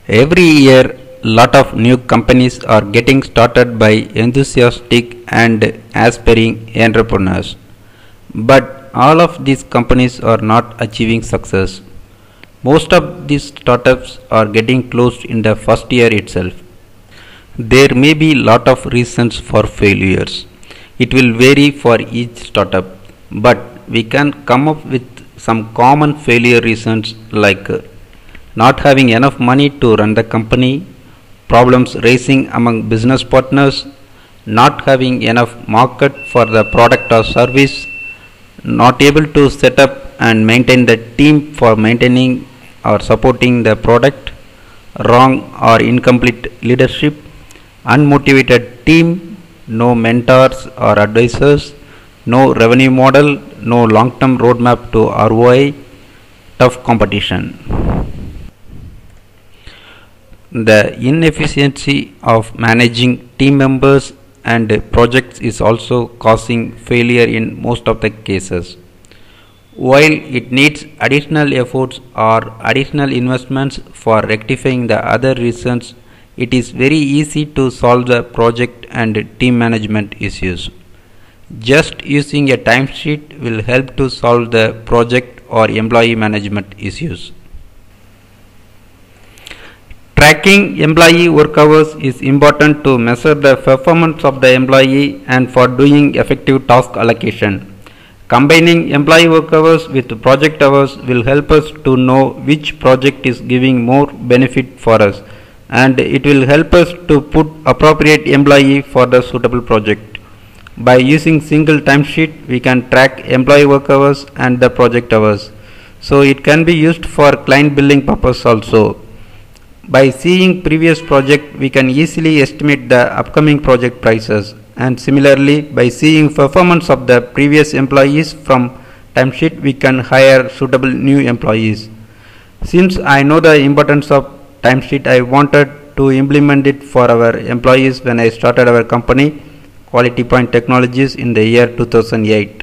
Every year, lot of new companies are getting started by enthusiastic and aspiring entrepreneurs. But all of these companies are not achieving success. Most of these startups are getting closed in the first year itself. There may be lot of reasons for failures. It will vary for each startup, but we can come up with some common failure reasons like not having enough money to run the company, problems raising among business partners, not having enough market for the product or service, not able to set up and maintain the team for maintaining or supporting the product, wrong or incomplete leadership, unmotivated team, no mentors or advisors, no revenue model, no long-term roadmap to ROI, tough competition. The inefficiency of managing team members and projects is also causing failure in most of the cases. While it needs additional efforts or additional investments for rectifying the other reasons, it is very easy to solve the project and team management issues. Just using a timesheet will help to solve the project or employee management issues. Tracking employee work hours is important to measure the performance of the employee and for doing effective task allocation. Combining employee work hours with project hours will help us to know which project is giving more benefit for us, and it will help us to put appropriate employee for the suitable project. By using single timesheet, we can track employee work hours and the project hours. So it can be used for client billing purpose also. By seeing previous project, we can easily estimate the upcoming project prices, and similarly by seeing performance of the previous employees from timesheet, we can hire suitable new employees. Since I know the importance of timesheet, I wanted to implement it for our employees when I started our company, Quality Point Technologies, in the year 2008.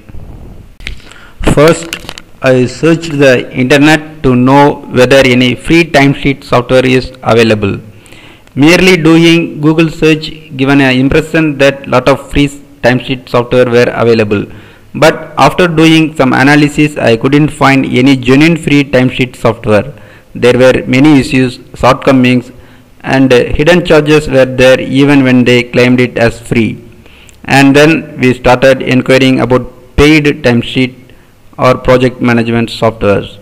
First, I searched the internet to know whether any free timesheet software is available. Merely doing Google search given an impression that lot of free timesheet software were available. But after doing some analysis, I couldn't find any genuine free timesheet software. There were many issues, shortcomings, and hidden charges were there even when they claimed it as free. And then we started inquiring about paid timesheet or project management softwares.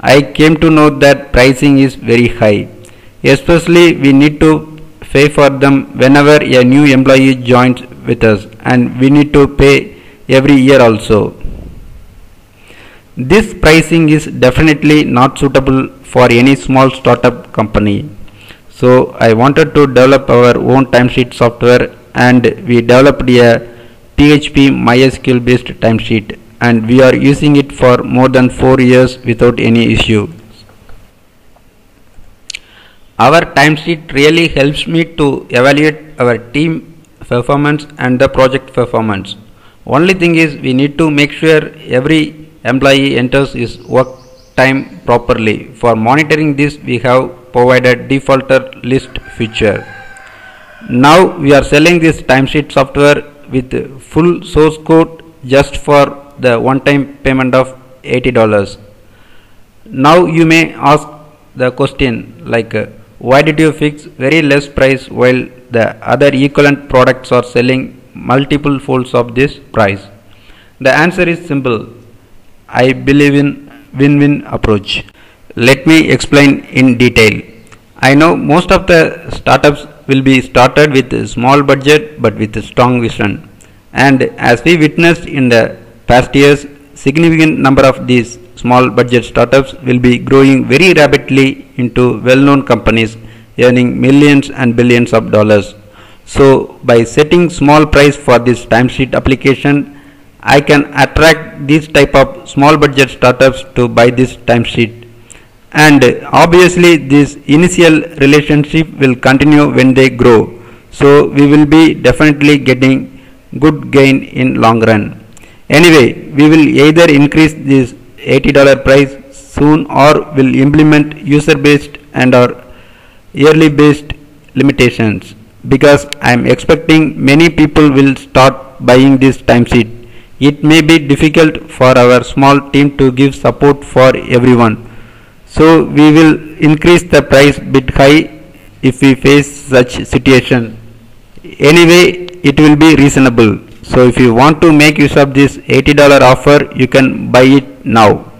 I came to know that pricing is very high. Especially we need to pay for them whenever a new employee joins with us, and we need to pay every year also. This pricing is definitely not suitable for any small startup company. So I wanted to develop our own timesheet software, and we developed a PHP MySQL based timesheet, and we are using it for more than 4 years without any issue. Our timesheet really helps me to evaluate our team performance and the project performance. Only thing is we need to make sure every employee enters his work time properly. For monitoring this, we have provided defaulter list feature. Now we are selling this timesheet software with full source code just for the one-time payment of $80. Now you may ask the question like, why did you fix very less price while the other equivalent products are selling multiple folds of this price? The answer is simple. I believe in win-win approach. Let me explain in detail. I know most of the startups will be started with a small budget but with a strong vision. And as we witnessed in the past years, significant number of these small budget startups will be growing very rapidly into well-known companies earning millions and billions of dollars. So by setting small price for this timesheet application, I can attract these type of small budget startups to buy this timesheet. And obviously this initial relationship will continue when they grow. So we will be definitely getting good gain in long run. Anyway, we will either increase this $80 price soon or will implement user based and or yearly based limitations because I am expecting many people will start buying this timesheet. It may be difficult for our small team to give support for everyone. So we will increase the price bit high if we face such situation. Anyway, it will be reasonable. So if you want to make use of this $80 offer, you can buy it now.